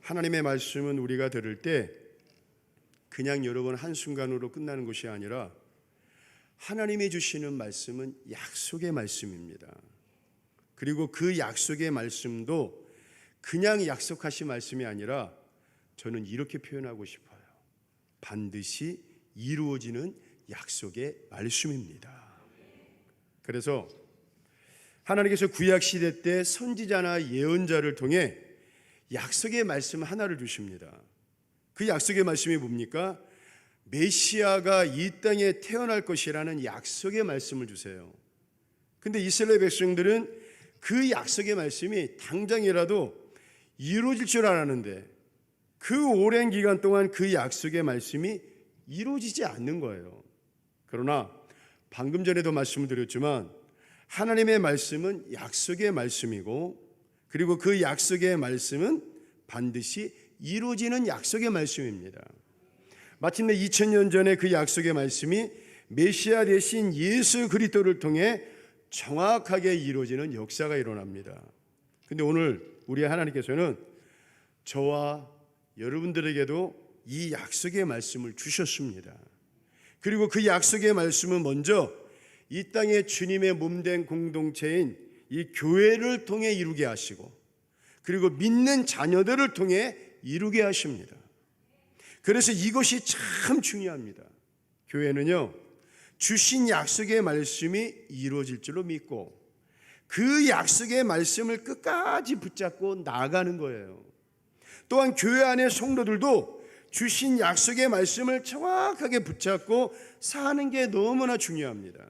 하나님의 말씀은 우리가 들을 때 그냥 여러분 한순간으로 끝나는 것이 아니라 하나님이 주시는 말씀은 약속의 말씀입니다. 그리고 그 약속의 말씀도 그냥 약속하신 말씀이 아니라 저는 이렇게 표현하고 싶어요. 반드시 이루어지는 약속의 말씀입니다. 그래서 하나님께서 구약시대 때 선지자나 예언자를 통해 약속의 말씀 하나를 주십니다. 그 약속의 말씀이 뭡니까? 메시아가 이 땅에 태어날 것이라는 약속의 말씀을 주세요. 근데 이스라엘 백성들은 그 약속의 말씀이 당장이라도 이루어질 줄 알았는데 그 오랜 기간 동안 그 약속의 말씀이 이루어지지 않는 거예요. 그러나 방금 전에도 말씀을 드렸지만 하나님의 말씀은 약속의 말씀이고 그리고 그 약속의 말씀은 반드시 이루어지는 약속의 말씀입니다. 마침내 2000년 전에 그 약속의 말씀이 메시아 대신 예수 그리스도를 통해 정확하게 이루어지는 역사가 일어납니다. 근데 오늘 우리 하나님께서는 저와 여러분들에게도 이 약속의 말씀을 주셨습니다. 그리고 그 약속의 말씀은 먼저 이 땅에 주님의 몸된 공동체인 이 교회를 통해 이루게 하시고 그리고 믿는 자녀들을 통해 이루게 하십니다. 그래서 이것이 참 중요합니다. 교회는요, 주신 약속의 말씀이 이루어질 줄로 믿고 그 약속의 말씀을 끝까지 붙잡고 나아가는 거예요. 또한 교회 안의 성도들도 주신 약속의 말씀을 정확하게 붙잡고 사는 게 너무나 중요합니다.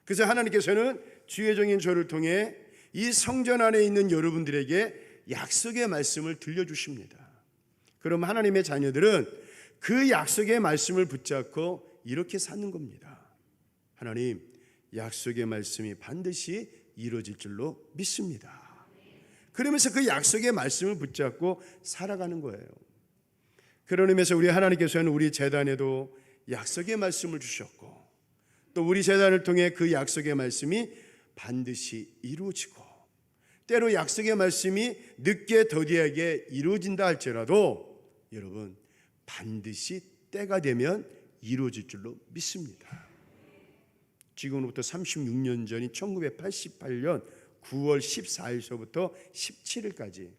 그래서 하나님께서는 주의 종인 저를 통해 이 성전 안에 있는 여러분들에게 약속의 말씀을 들려주십니다. 그럼 하나님의 자녀들은 그 약속의 말씀을 붙잡고 이렇게 사는 겁니다. 하나님, 약속의 말씀이 반드시 이루어질 줄로 믿습니다. 그러면서 그 약속의 말씀을 붙잡고 살아가는 거예요. 그런 의미에서 우리 하나님께서는 우리 재단에도 약속의 말씀을 주셨고 또 우리 재단을 통해 그 약속의 말씀이 반드시 이루어지고 때로 약속의 말씀이 늦게 더디하게 이루어진다 할지라도 여러분 반드시 때가 되면 이루어질 줄로 믿습니다. 지금부터 36년 전인 1988년 9월 14일서부터 17일까지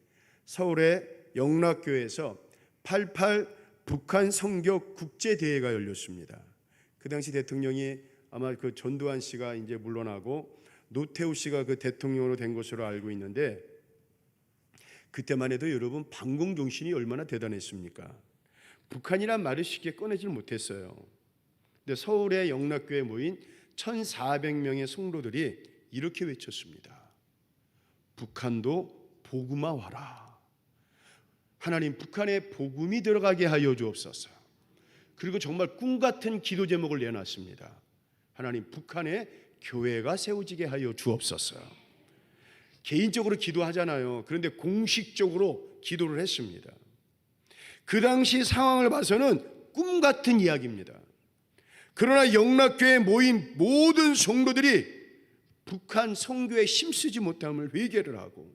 서울의 영락교회에서 88 북한 성교 국제대회가 열렸습니다. 그 당시 대통령이 아마 그 전두환 씨가 이제 물러나고 노태우 씨가 그 대통령으로 된 것으로 알고 있는데 그때만 해도 여러분 반공 정신이 얼마나 대단했습니까? 북한이란 말을 쉽게 꺼내질 못했어요. 근데 서울의 영락교회에 모인 1,400명의 성도들이 이렇게 외쳤습니다. 북한도 복음화 와라. 하나님, 북한에 복음이 들어가게 하여 주옵소서. 그리고 정말 꿈같은 기도 제목을 내놨습니다. 하나님, 북한에 교회가 세워지게 하여 주옵소서. 개인적으로 기도하잖아요. 그런데 공식적으로 기도를 했습니다. 그 당시 상황을 봐서는 꿈같은 이야기입니다. 그러나 영락교회에 모인 모든 성도들이 북한 선교에 힘쓰지 못함을 회개를 하고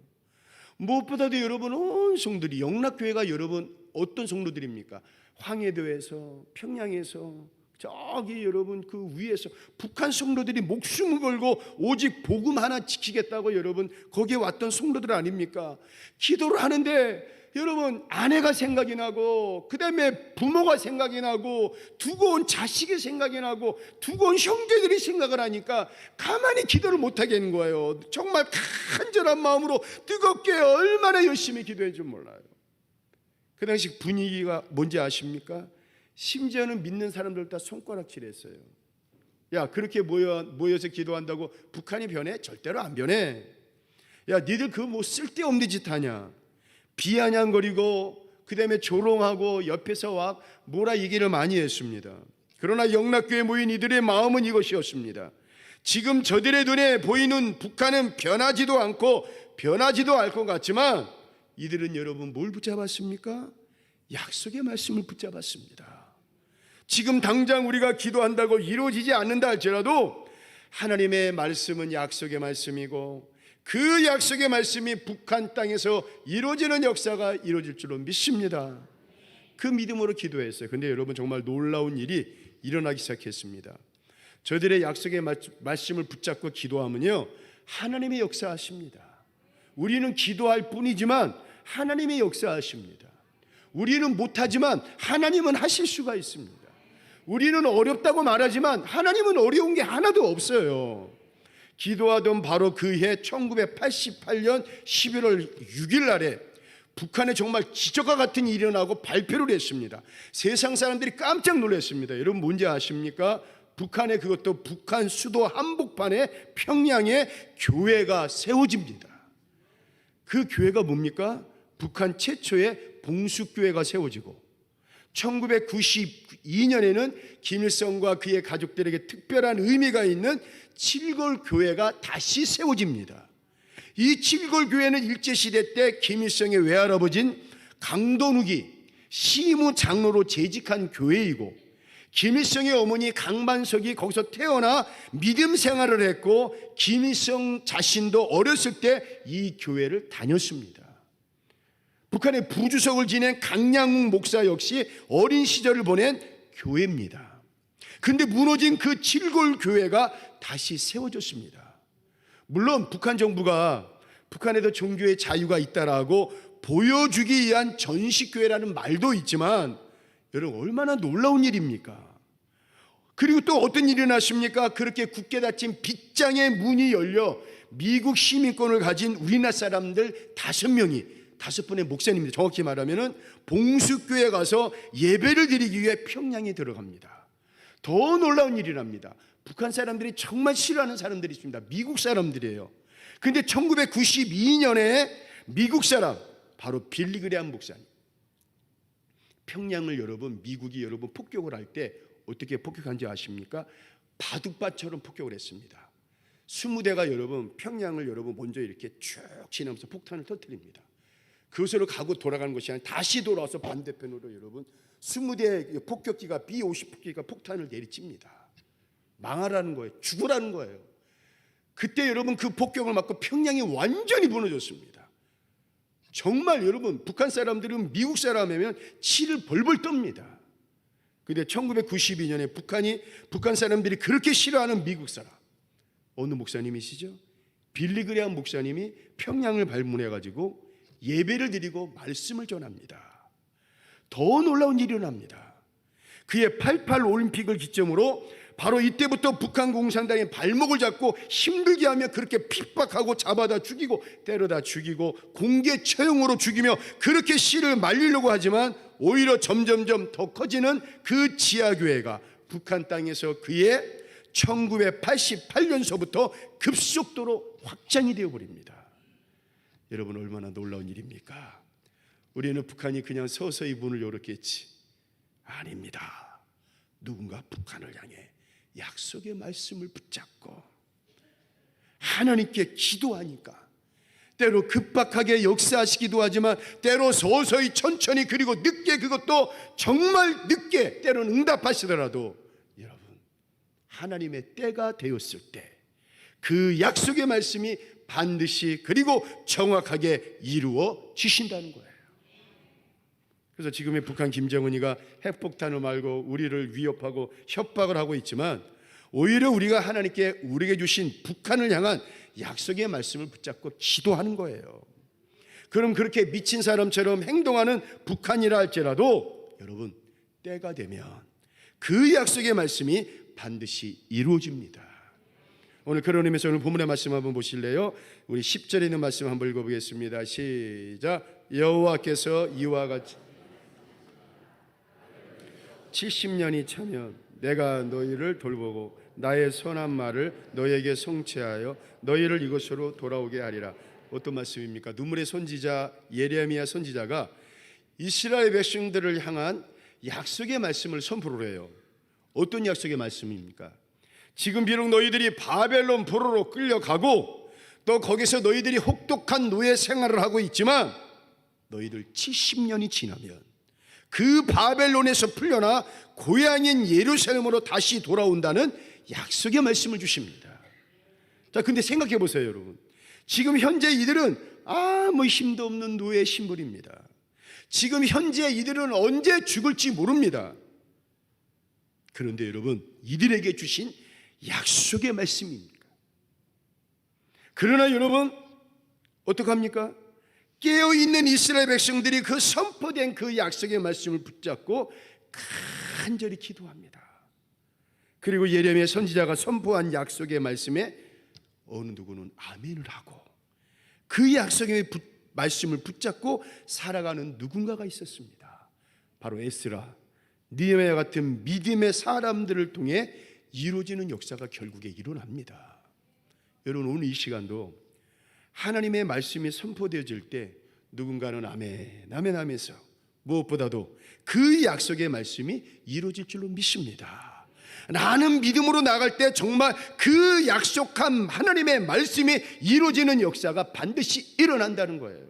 무엇보다도 여러분 온 성도들이 영락교회가 여러분 어떤 성도들입니까? 황해도에서 평양에서 저기 여러분 그 위에서 북한 성도들이 목숨을 걸고 오직 복음 하나 지키겠다고 여러분 거기에 왔던 성도들 아닙니까? 기도를 하는데 여러분 아내가 생각이 나고 그 다음에 부모가 생각이 나고 두고 온 자식이 생각이 나고 두고 온 형제들이 생각을 하니까 가만히 기도를 못하게 하는 거예요. 정말 간절한 마음으로 뜨겁게 얼마나 열심히 기도했는지 몰라요. 그 당시 분위기가 뭔지 아십니까? 심지어는 믿는 사람들 다 손가락질했어요. 야, 그렇게 모여서 기도한다고 북한이 변해? 절대로 안 변해. 야, 니들 그 뭐 쓸데없는 짓 하냐? 비아냥거리고 그 다음에 조롱하고 옆에서 와 뭐라 얘기를 많이 했습니다. 그러나 영락교회에 모인 이들의 마음은 이것이었습니다. 지금 저들의 눈에 보이는 북한은 변하지도 않고 변하지도 않을 것 같지만 이들은 여러분 뭘 붙잡았습니까? 약속의 말씀을 붙잡았습니다. 지금 당장 우리가 기도한다고 이루어지지 않는다 할지라도 하나님의 말씀은 약속의 말씀이고 그 약속의 말씀이 북한 땅에서 이루어지는 역사가 이루어질 줄로 믿습니다. 그 믿음으로 기도했어요. 근데 여러분, 정말 놀라운 일이 일어나기 시작했습니다. 저들의 약속의 말씀을 붙잡고 기도하면요, 하나님의 역사하십니다. 우리는 기도할 뿐이지만 하나님의 역사하십니다. 우리는 못하지만 하나님은 하실 수가 있습니다. 우리는 어렵다고 말하지만 하나님은 어려운 게 하나도 없어요. 기도하던 바로 그해 1988년 11월 6일 날에 북한에 정말 기적과 같은 일이 일어나고 발표를 했습니다. 세상 사람들이 깜짝 놀랐습니다. 여러분, 뭔지 아십니까? 북한에, 그것도 북한 수도 한복판에 평양에 교회가 세워집니다. 그 교회가 뭡니까? 북한 최초의 봉숙교회가 세워지고 1992년에는 김일성과 그의 가족들에게 특별한 의미가 있는 칠골교회가 다시 세워집니다. 이 칠골교회는 일제시대 때 김일성의 외할아버진 강돈욱이 시무 장로로 재직한 교회이고, 김일성의 어머니 강반석이 거기서 태어나 믿음 생활을 했고, 김일성 자신도 어렸을 때 이 교회를 다녔습니다. 북한의 부주석을 지낸 강량욱 목사 역시 어린 시절을 보낸 교회입니다. 그런데 무너진 그 칠골교회가 다시 세워졌습니다. 물론 북한 정부가 북한에도 종교의 자유가 있다라고 보여주기 위한 전식교회라는 말도 있지만, 여러분, 얼마나 놀라운 일입니까? 그리고 또 어떤 일이 났습니까? 그렇게 굳게 닫힌 빗장의 문이 열려 미국 시민권을 가진 우리나라 사람들 5명이, 5분의 목사님들, 정확히 말하면 봉숙교회 가서 예배를 드리기 위해 평양에 들어갑니다. 더 놀라운 일이 납니다. 북한 사람들이 정말 싫어하는 사람들이 있습니다. 미국 사람들이에요. 그런데 1992년에 미국 사람, 바로 빌리 그레함 목사님, 평양을 여러분, 미국이 여러분 폭격을 할 때 어떻게 폭격한지 아십니까? 바둑밭처럼 폭격을 했습니다. 20대가 여러분 평양을 여러분 먼저 이렇게 쭉 지나면서 폭탄을 터뜨립니다. 그곳으로 가고 돌아가는 것이 아니라 다시 돌아와서 반대편으로 여러분 20대의 폭격기가 B-50 폭격기가 폭탄을 내리칩니다. 망하라는 거예요. 죽으라는 거예요. 그때 여러분 그 폭격을 맞고 평양이 완전히 무너졌습니다. 정말 여러분, 북한 사람들은 미국 사람이면 치를 벌벌 떱니다. 그런데 1992년에 북한 사람들이 그렇게 싫어하는 미국 사람, 어느 목사님이시죠? 빌리 그레함 목사님이 평양을 방문해가지고 예배를 드리고 말씀을 전합니다. 더 놀라운 일이 일어납니다. 그의 88 올림픽을 기점으로 바로 이때부터 북한 공산당의 발목을 잡고 힘들게 하며 그렇게 핍박하고 잡아다 죽이고 때려다 죽이고 공개 처형으로 죽이며 그렇게 씨를 말리려고 하지만, 오히려 점점점 더 커지는 그 지하교회가 북한 땅에서 그의 1988년서부터 급속도로 확장이 되어버립니다. 여러분, 얼마나 놀라운 일입니까? 우리는 북한이 그냥 서서히 문을 열었겠지. 아닙니다. 누군가 북한을 향해 약속의 말씀을 붙잡고 하나님께 기도하니까, 때로 급박하게 역사하시기도 하지만 때로 서서히 천천히, 그리고 늦게, 그것도 정말 늦게 때로는 응답하시더라도 여러분, 하나님의 때가 되었을 때 그 약속의 말씀이 반드시 그리고 정확하게 이루어지신다는 거예요. 그래서 지금의 북한 김정은이가 핵폭탄을 말고 우리를 위협하고 협박을 하고 있지만, 오히려 우리가 하나님께 우리에게 주신 북한을 향한 약속의 말씀을 붙잡고 기도하는 거예요. 그럼 그렇게 미친 사람처럼 행동하는 북한이라 할지라도 여러분, 때가 되면 그 약속의 말씀이 반드시 이루어집니다. 오늘 그런 의미에서 오늘 본문의 말씀 한번 보실래요? 우리 10절에 있는 말씀 한번 읽어보겠습니다. 시작. 여호와께서 이와 같이 70년이 차면 내가 너희를 돌보고 나의 선한 말을 너희에게 성취하여 너희를 이곳으로 돌아오게 하리라. 어떤 말씀입니까? 눈물의 선지자 예레미야 선지자가 이스라엘 백성들을 향한 약속의 말씀을 선포를 해요. 어떤 약속의 말씀입니까? 지금 비록 너희들이 바벨론 포로로 끌려가고 또 거기서 너희들이 혹독한 노예 생활을 하고 있지만, 너희들 70년이 지나면 그 바벨론에서 풀려나 고향인 예루살렘으로 다시 돌아온다는 약속의 말씀을 주십니다. 자, 근데 생각해 보세요, 여러분. 지금 현재 이들은 아무 힘도 없는 노예 신분입니다. 지금 현재 이들은 언제 죽을지 모릅니다. 그런데 여러분, 이들에게 주신 약속의 말씀입니까? 그러나 여러분, 어떡합니까? 깨어있는 이스라엘 백성들이 그 선포된 그 약속의 말씀을 붙잡고 간절히 기도합니다. 그리고 예레미야 선지자가 선포한 약속의 말씀에 어느 누구는 아멘을 하고 그 약속의 말씀을 붙잡고 살아가는 누군가가 있었습니다. 바로 에스라, 느헤미야 같은 믿음의 사람들을 통해 이루어지는 역사가 결국에 일어납니다. 여러분, 오늘 이 시간도 하나님의 말씀이 선포되어질 때 누군가는 아멘, 아멘 하면서 무엇보다도 그 약속의 말씀이 이루어질 줄로 믿습니다. 나는 믿음으로 나갈 때 정말 그 약속한 하나님의 말씀이 이루어지는 역사가 반드시 일어난다는 거예요.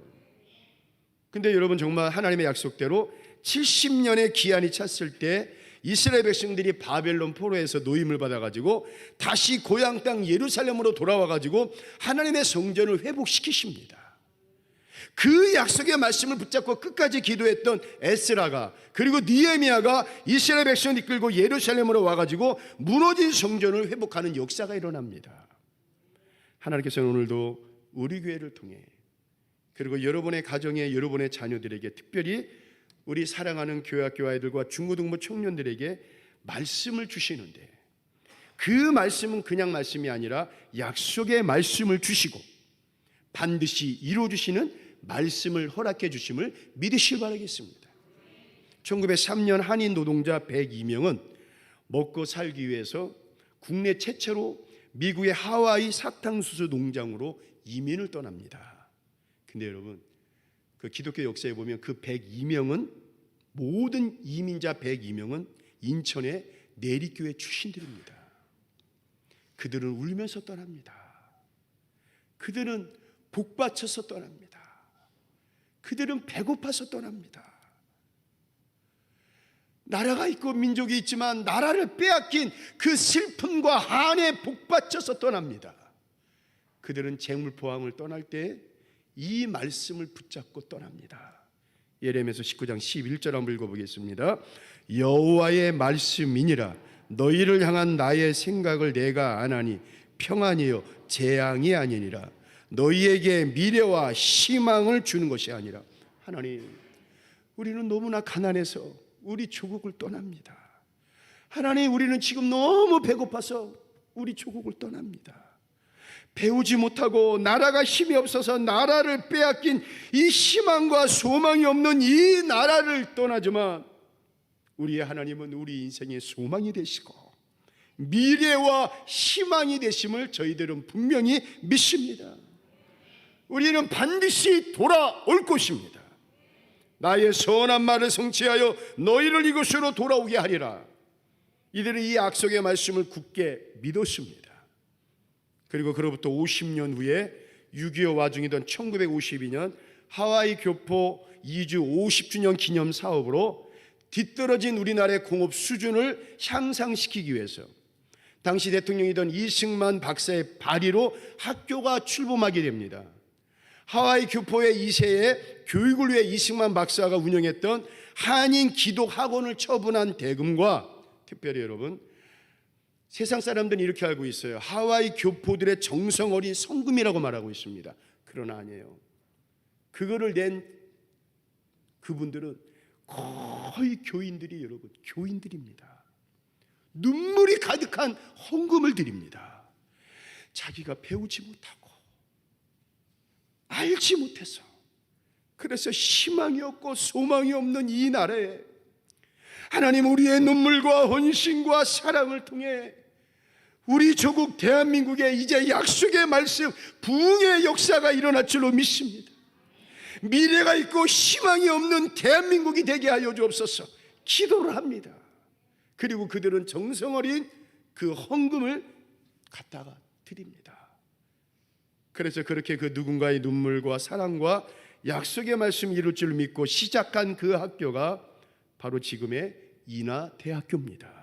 근데 여러분, 정말 하나님의 약속대로 70년의 기한이 찼을 때 이스라엘 백성들이 바벨론 포로에서 노임을 받아가지고 다시 고향 땅 예루살렘으로 돌아와가지고 하나님의 성전을 회복시키십니다. 그 약속의 말씀을 붙잡고 끝까지 기도했던 에스라가, 그리고 느헤미야가 이스라엘 백성을 이끌고 예루살렘으로 와가지고 무너진 성전을 회복하는 역사가 일어납니다. 하나님께서는 오늘도 우리 교회를 통해, 그리고 여러분의 가정에 여러분의 자녀들에게, 특별히 우리 사랑하는 교회학교 아이들과 중고등부 청년들에게 말씀을 주시는데, 그 말씀은 그냥 말씀이 아니라 약속의 말씀을 주시고 반드시 이루어주시는 말씀을 허락해 주심을 믿으시길 바라겠습니다. 1903년 한인 노동자 102명은 먹고 살기 위해서 국내 최초로 미국의 하와이 사탕수수 농장으로 이민을 떠납니다. 근데 여러분, 그 기독교 역사에 보면 그 102명은, 모든 이민자 102명은 인천의 내리교회 출신들입니다. 그들은 울면서 떠납니다. 그들은 복받쳐서 떠납니다. 그들은 배고파서 떠납니다. 나라가 있고 민족이 있지만 나라를 빼앗긴 그 슬픔과 한에 복받쳐서 떠납니다. 그들은 재물포항을 떠날 때 이 말씀을 붙잡고 떠납니다. 예레미야서 19장 11절 한번 읽어보겠습니다. 여호와의 말씀이니라. 너희를 향한 나의 생각을 내가 아나니 평안이요 재앙이 아니니라. 너희에게 미래와 희망을 주는 것이 아니라. 하나님, 우리는 너무나 가난해서 우리 조국을 떠납니다. 하나님, 우리는 지금 너무 배고파서 우리 조국을 떠납니다. 배우지 못하고 나라가 힘이 없어서 나라를 빼앗긴 이 희망과 소망이 없는 이 나라를 떠나지만, 우리의 하나님은 우리 인생의 소망이 되시고 미래와 희망이 되심을 저희들은 분명히 믿습니다. 우리는 반드시 돌아올 것입니다. 나의 선한 말을 성취하여 너희를 이곳으로 돌아오게 하리라. 이들은 이 약속의 말씀을 굳게 믿었습니다. 그리고 그로부터 50년 후에 6.25 와중이던 1952년 하와이 교포 이주 50주년 기념 사업으로 뒤떨어진 우리나라의 공업 수준을 향상시키기 위해서 당시 대통령이던 이승만 박사의 발의로 학교가 출범하게 됩니다. 하와이 교포의 2세에 교육을 위해 이승만 박사가 운영했던 한인 기독 학원을 처분한 대금과, 특별히 여러분, 세상 사람들은 이렇게 알고 있어요. 하와이 교포들의 정성 어린 성금이라고 말하고 있습니다. 그러나 아니에요. 그거를 낸 그분들은 거의 교인들이, 여러분, 교인들입니다. 눈물이 가득한 헌금을 드립니다. 자기가 배우지 못하고 알지 못해서, 그래서 희망이 없고 소망이 없는 이 나라에 하나님, 우리의 눈물과 헌신과 사랑을 통해 우리 조국 대한민국에 이제 약속의 말씀, 부흥의 역사가 일어날 줄로 믿습니다. 미래가 있고 희망이 없는 대한민국이 되게 하여 주옵소서 기도를 합니다. 그리고 그들은 정성 어린 그 헌금을 갖다가 드립니다. 그래서 그렇게 그 누군가의 눈물과 사랑과 약속의 말씀이 이룰 줄 믿고 시작한 그 학교가 바로 지금의 인하대학교입니다.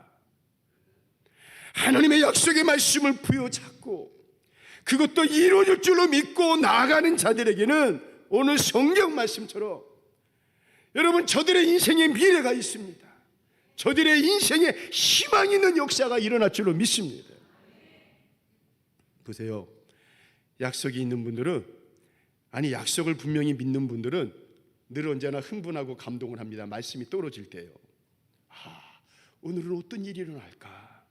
하나님의 약속의 말씀을 부여잡고 그것도 이루어질 줄로 믿고 나아가는 자들에게는 오늘 성경 말씀처럼 여러분, 저들의 인생에 미래가 있습니다. 저들의 인생에 희망이 있는 역사가 일어날 줄로 믿습니다. 보세요. 약속이 있는 분들은, 아니 약속을 분명히 믿는 분들은 늘 언제나 흥분하고 감동을 합니다. 말씀이 떨어질 때요. 오늘은 어떤 일이 일어날까?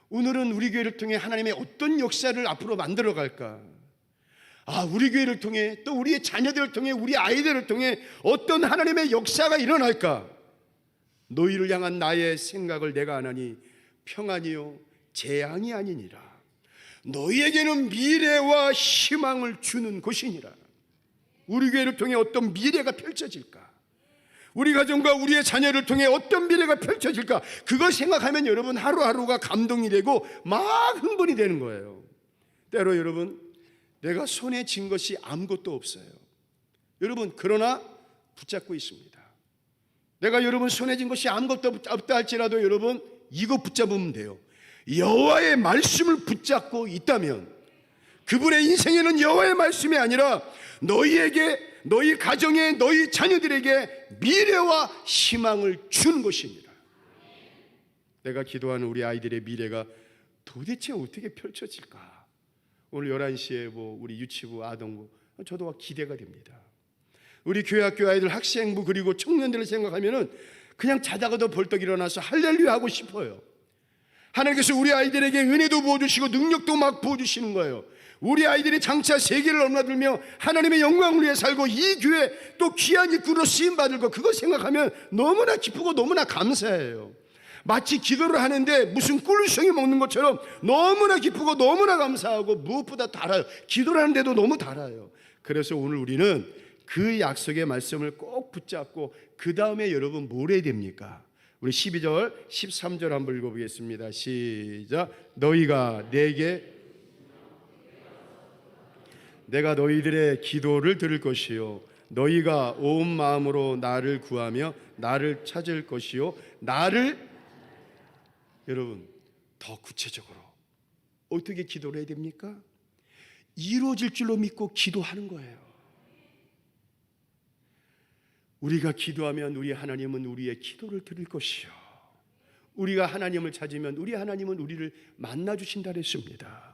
오늘은 우리 교회를 통해 하나님의 어떤 역사를 앞으로 만들어 갈까? 우리 교회를 통해, 또 우리의 자녀들을 통해, 우리 아이들을 통해 어떤 하나님의 역사가 일어날까? 너희를 향한 나의 생각을 내가 아나니 평안이요 재앙이 아니니라. 너희에게는 미래와 희망을 주는 것이니라. 우리 교회를 통해 어떤 미래가 펼쳐질까? 우리 가정과 우리의 자녀를 통해 어떤 미래가 펼쳐질까? 그걸 생각하면 여러분 하루하루가 감동이 되고 막 흥분이 되는 거예요. 때로 여러분, 내가 손에 쥔 것이 아무것도 없어요. 여러분, 그러나 붙잡고 있습니다. 내가 여러분 손에 쥔 것이 아무것도 없다 할지라도 여러분 이거 붙잡으면 돼요. 여호와의 말씀을 붙잡고 있다면, 그분의 인생에는 여호와의 말씀이 아니라 너희에게, 너희 가정에, 너희 자녀들에게 미래와 희망을 준 것입니다. 내가 기도하는 우리 아이들의 미래가 도대체 어떻게 펼쳐질까? 오늘 11시에 우리 유치부, 아동부, 저도 기대가 됩니다. 우리 교회 학교 아이들, 학생부, 그리고 청년들을 생각하면은 그냥 자다가도 벌떡 일어나서 할렐루야 하고 싶어요. 하나님께서 우리 아이들에게 은혜도 부어주시고 능력도 막 부어주시는 거예요. 우리 아이들이 장차 세계를 넘나들며 하나님의 영광을 위해 살고 이 교회 또 귀한 일꾼으로 쓰임받을 것, 그거 생각하면 너무나 기쁘고 너무나 감사해요. 마치 기도를 하는데 무슨 꿀송이 먹는 것처럼 너무나 기쁘고 너무나 감사하고 무엇보다 달아요. 기도를 하는데도 너무 달아요. 그래서 오늘 우리는 그 약속의 말씀을 꼭 붙잡고 그 다음에 여러분 뭘 해야 됩니까? 우리 12절 13절 한번 읽어보겠습니다. 시작. 너희가 내가 너희들의 기도를 들을 것이요 너희가 온 마음으로 나를 구하며 나를 찾을 것이요 여러분 더 구체적으로 어떻게 기도를 해야 됩니까? 이루어질 줄로 믿고 기도하는 거예요. 우리가 기도하면 우리 하나님은 우리의 기도를 들을 것이요 우리가 하나님을 찾으면 우리 하나님은 우리를 만나주신다 그랬습니다.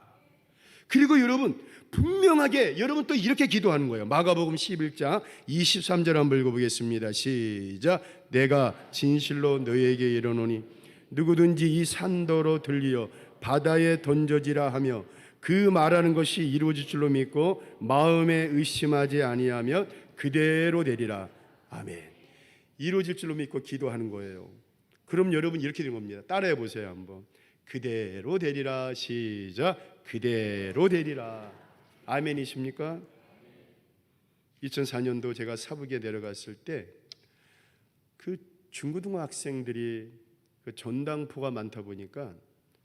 그리고 여러분 분명하게 여러분 또 이렇게 기도하는 거예요. 마가복음 11장 23절 한번 읽어보겠습니다. 시작. 내가 진실로 너희에게 이르노니 누구든지 이 산더러 들리어 바다에 던져지라 하며 그 말하는 것이 이루어질 줄로 믿고 마음에 의심하지 아니하면 그대로 되리라. 아멘. 이루어질 줄로 믿고 기도하는 거예요. 그럼 여러분 이렇게 된 겁니다. 따라해 보세요 한번. 그대로 되리라. 시작. 그대로 되리라. 아멘이십니까? 2004년도 제가 사북에 내려갔을 때 그 중고등학생들이 그 전당포가 많다 보니까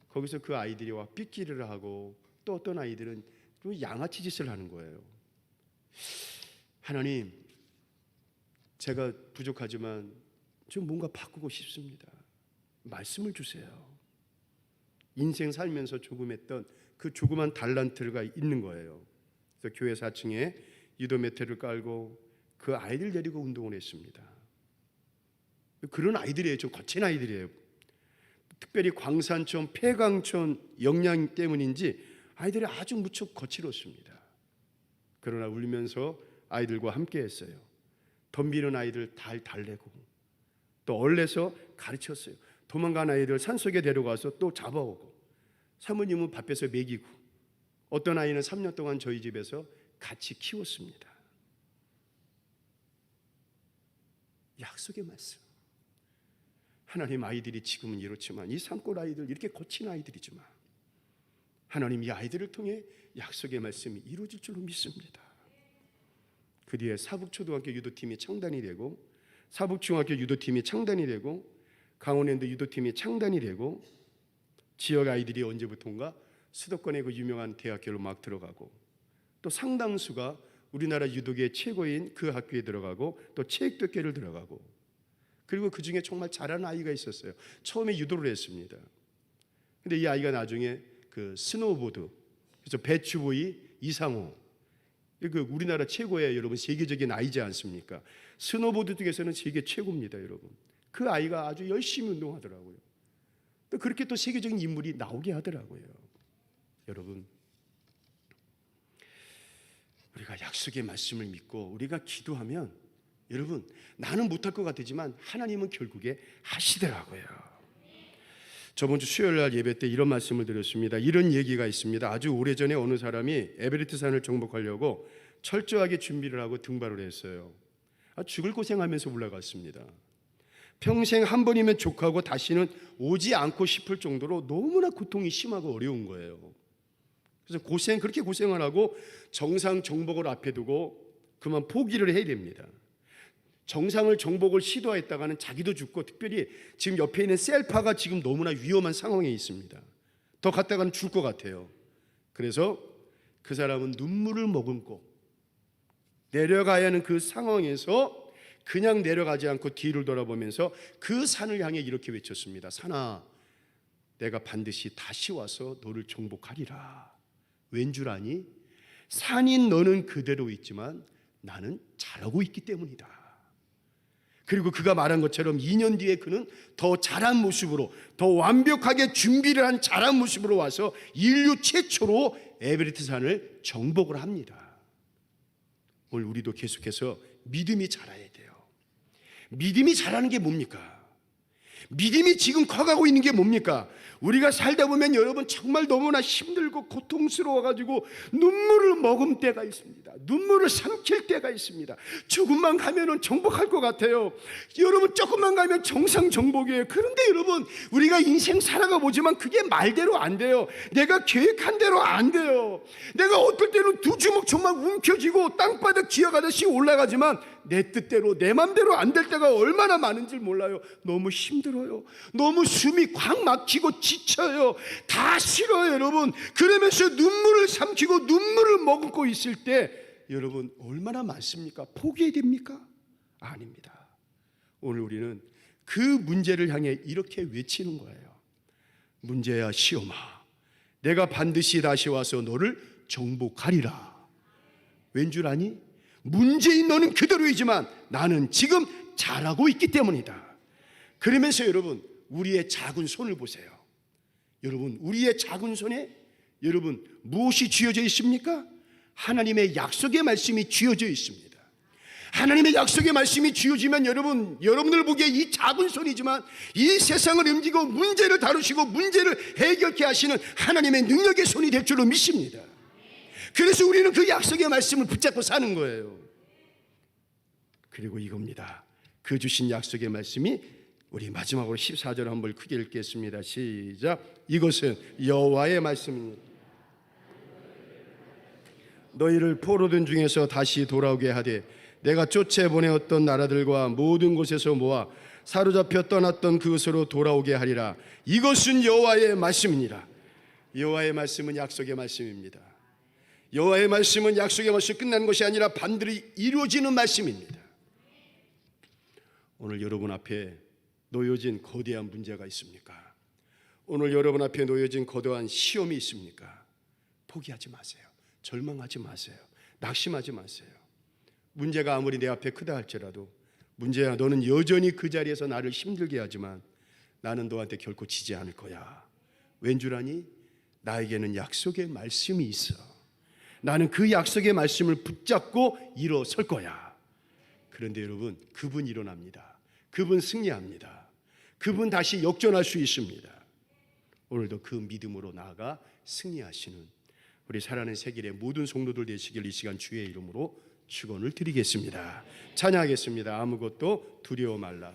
거기서 그 아이들이 와 삐끼를 하고 또 어떤 아이들은 그 양아치 짓을 하는 거예요. 하나님, 제가 부족하지만 좀 뭔가 바꾸고 싶습니다. 말씀을 주세요. 인생 살면서 조금 했던 그 조그만 달란트가 있는 거예요. 그래서 교회 4층에 유도 매트를 깔고 그 아이들 데리고 운동을 했습니다. 그런 아이들이에요. 좀 거친 아이들이에요. 특별히 광산촌, 폐광촌 영향 때문인지 아이들이 아주 무척 거칠었습니다. 그러나 울면서 아이들과 함께 했어요. 덤비는 아이들 달래고 또 얼레서 가르쳤어요. 도망간 아이들 산속에 데려가서 또 잡아오고 사모님은 밭에서 먹이고 어떤 아이는 3년 동안 저희 집에서 같이 키웠습니다. 약속의 말씀. 하나님, 아이들이 지금은 이렇지만 이 산골 아이들 이렇게 거친 아이들이지만 하나님 이 아이들을 통해 약속의 말씀이 이루어질 줄로 믿습니다. 그 뒤에 사북초등학교 유도팀이 창단이 되고 사북중학교 유도팀이 창단이 되고 강원랜드 유도팀이 창단이 되고 지역 아이들이 언제부턴가 수도권의 그 유명한 대학교로 막 들어가고 또 상당수가 우리나라 유도계 최고인 그 학교에 들어가고 또 체육대학교를 들어가고 그리고 그 중에 정말 잘하는 아이가 있었어요. 처음에 유도를 했습니다. 근데 이 아이가 나중에 그 스노우보드 그래서 배추보이 이상호, 그 우리나라 최고의 여러분 세계적인 아이지 않습니까? 스노보드 쪽에서는 세계 최고입니다, 여러분. 그 아이가 아주 열심히 운동하더라고요. 또 그렇게 또 세계적인 인물이 나오게 하더라고요. 여러분, 우리가 약속의 말씀을 믿고 우리가 기도하면 여러분, 나는 못할 것 같지만 하나님은 결국에 하시더라고요. 저번 주 수요일 날 예배 때 이런 말씀을 드렸습니다. 이런 얘기가 있습니다. 아주 오래전에 어느 사람이 에베레스트 산을 정복하려고 철저하게 준비를 하고 등반을 했어요. 죽을 고생하면서 올라갔습니다. 평생 한 번이면 족하고 다시는 오지 않고 싶을 정도로 너무나 고통이 심하고 어려운 거예요. 그래서 그렇게 고생을 하고 정상 정복을 앞에 두고 그만 포기를 해야 됩니다. 정상을 정복을 시도했다가는 자기도 죽고, 특별히 지금 옆에 있는 셀파가 지금 너무나 위험한 상황에 있습니다. 더 갔다가는 죽을 것 같아요. 그래서 그 사람은 눈물을 머금고 내려가야 하는 그 상황에서 그냥 내려가지 않고 뒤를 돌아보면서 그 산을 향해 이렇게 외쳤습니다. 산아, 내가 반드시 다시 와서 너를 정복하리라. 왠 줄 아니? 산인 너는 그대로 있지만 나는 잘하고 있기 때문이다. 그리고 그가 말한 것처럼 2년 뒤에 그는 더 잘한 모습으로, 더 완벽하게 준비를 한 잘한 모습으로 와서 인류 최초로 에베레스트 산을 정복을 합니다. 오늘 우리도 계속해서 믿음이 자라야 돼요. 믿음이 자라는 게 뭡니까? 믿음이 지금 커가고 있는 게 뭡니까? 우리가 살다 보면 여러분 정말 너무나 힘들고 고통스러워가지고 눈물을 머금 때가 있습니다. 눈물을 삼킬 때가 있습니다. 조금만 가면은 정복할 것 같아요. 여러분 조금만 가면 정상 정복이에요. 그런데 여러분 우리가 인생 살아가 보지만 그게 말대로 안 돼요. 내가 계획한 대로 안 돼요. 내가 어떨 때는 두 주먹 정말 움켜쥐고 땅바닥 기어가듯이 올라가지만 내 뜻대로 내 맘대로 안 될 때가 얼마나 많은지 몰라요. 너무 힘들어요. 너무 숨이 꽉 막히고 지쳐요. 다 싫어요, 여러분. 그러면서 눈물을 삼키고 눈물을 머금고 있을 때 여러분 얼마나 많습니까? 포기해야 됩니까? 아닙니다. 오늘 우리는 그 문제를 향해 이렇게 외치는 거예요. 문제야 시험아, 내가 반드시 다시 와서 너를 정복하리라. 왠 줄 아니? 문제인 너는 그대로이지만 나는 지금 잘하고 있기 때문이다. 그러면서 여러분 우리의 작은 손을 보세요. 여러분 우리의 작은 손에 여러분 무엇이 쥐어져 있습니까? 하나님의 약속의 말씀이 쥐어져 있습니다. 하나님의 약속의 말씀이 쥐어지면 여러분들 보기에 이 작은 손이지만 이 세상을 움직이고 문제를 다루시고 문제를 해결케 하시는 하나님의 능력의 손이 될 줄로 믿습니다. 그래서 우리는 그 약속의 말씀을 붙잡고 사는 거예요. 그리고 이겁니다. 그 주신 약속의 말씀이 우리 마지막으로 14절 한번 크게 읽겠습니다. 시작. 이것은 여호와의 말씀입니다. 너희를 포로된 중에서 다시 돌아오게 하되 내가 쫓아보내었던 나라들과 모든 곳에서 모아 사로잡혀 떠났던 그것으로 돌아오게 하리라. 이것은 여호와의 말씀이니라. 여호와의 말씀은 약속의 말씀입니다. 여호와의 말씀은 약속의 말씀이 끝나는 것이 아니라 반드시 이루어지는 말씀입니다. 오늘 여러분 앞에 놓여진 거대한 문제가 있습니까? 오늘 여러분 앞에 놓여진 거대한 시험이 있습니까? 포기하지 마세요. 절망하지 마세요. 낙심하지 마세요. 문제가 아무리 내 앞에 크다 할지라도 문제야, 너는 여전히 그 자리에서 나를 힘들게 하지만 나는 너한테 결코 지지 않을 거야. 왠 줄 아니? 나에게는 약속의 말씀이 있어. 나는 그 약속의 말씀을 붙잡고 일어설 거야. 그런데 여러분, 그분 일어납니다. 그분 승리합니다. 그분 다시 역전할 수 있습니다. 오늘도 그 믿음으로 나아가 승리하시는 우리 살아가는 세길의 모든 성도들 되시길 이 시간 주의 이름으로 축원을 드리겠습니다. 찬양하겠습니다. 아무것도 두려워 말라.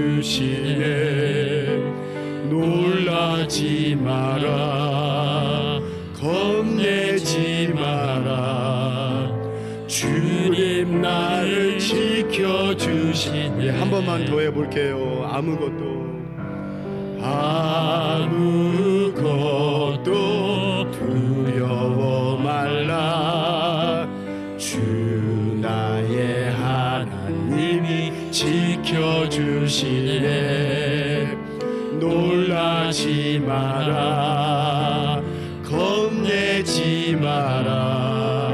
지켜주시네. 놀라지 마라. 주님 나를 지켜주시네. 한 번만 더 해볼게요. 아무것도 두려워 말라. 주 나의 하나님이 지켜주시네. 놀라지 마라, 겁내지 마라.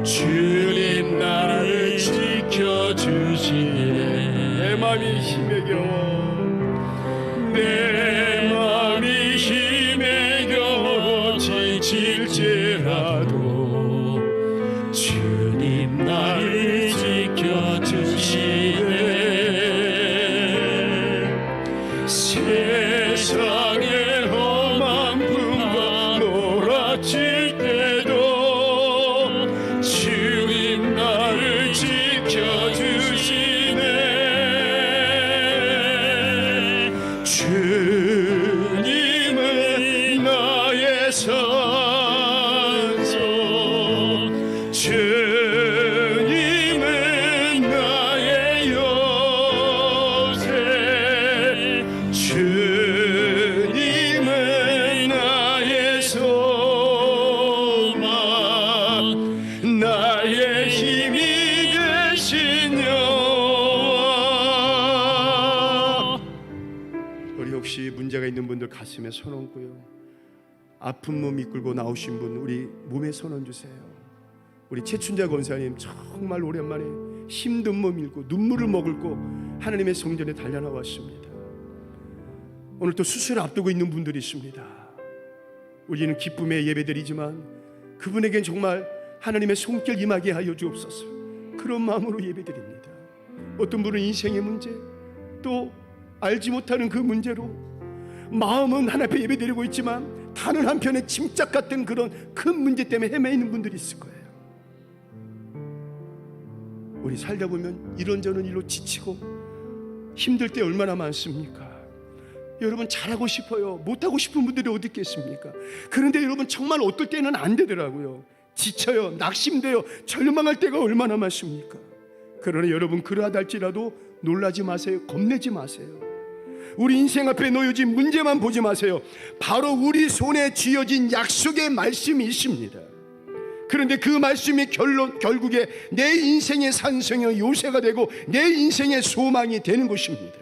주님 나를 지켜주시네. 내 맘이 힘에 겨워, 내 맘이 힘에 겨워 지칠지라도 주님 나를 지켜주시네. 세상의 험한 품과 놀아칠 때도 주님 나를 지켜주시네. 주님은 나의 산소, 주님은 나의 요새, 주님은 나의 소망, 나의 힘이 되신 여호와. 우리 혹시 문제가 있는 분들 가슴에 손 얹고요, 아픈 몸 이끌고 나오신 분 우리 몸에 손 얹으세요. 우리 최춘자 권사님 정말 오랜만에 힘든 몸 일고 눈물을 머금고 하나님의 성전에 달려나왔습니다. 오늘 또 수술을 앞두고 있는 분들이 있습니다. 우리는 기쁨의 예배드리지만 그분에겐 정말 하나님의 손길 임하게 하여 주옵소서. 그런 마음으로 예배드립니다. 어떤 분은 인생의 문제, 또 알지 못하는 그 문제로 마음은 하나님 앞에 예배드리고 있지만 다른 한편에 짐짝 같은 그런 큰 문제 때문에 헤매이는 분들이 있을 거예요. 우리 살다 보면 이런저런 일로 지치고 힘들 때 얼마나 많습니까? 여러분 잘하고 싶어요. 못하고 싶은 분들이 어디 있겠습니까? 그런데 여러분 정말 어떨 때는 안 되더라고요. 지쳐요, 낙심돼요, 절망할 때가 얼마나 많습니까? 그러나 여러분 그러하다 할지라도 놀라지 마세요. 겁내지 마세요. 우리 인생 앞에 놓여진 문제만 보지 마세요. 바로 우리 손에 쥐어진 약속의 말씀이 있습니다. 그런데 그 말씀이 결국에 내 인생의 산성의 요새가 되고 내 인생의 소망이 되는 것입니다.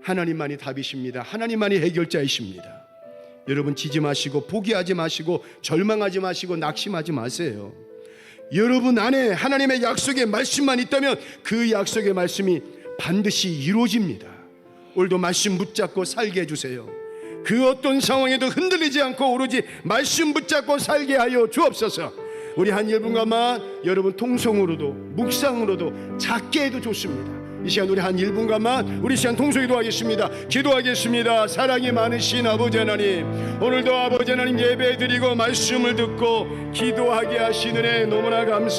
하나님만이 답이십니다. 하나님만이 해결자이십니다. 여러분 지지 마시고 포기하지 마시고 절망하지 마시고 낙심하지 마세요. 여러분 안에 하나님의 약속의 말씀만 있다면 그 약속의 말씀이 반드시 이루어집니다. 오늘도 말씀 붙잡고 살게 해주세요. 그 어떤 상황에도 흔들리지 않고 오로지 말씀 붙잡고 살게 하여 주옵소서. 우리 한 1분간만 여러분 통성으로도 묵상으로도 작게 해도 좋습니다. 이 시간 우리 한 1분간만 우리 시간 통성기도 하겠습니다. 기도하겠습니다. 사랑이 많으신 아버지 하나님, 오늘도 아버지 하나님 예배드리고 말씀을 듣고 기도하게 하시는 애 너무나 감사합니다.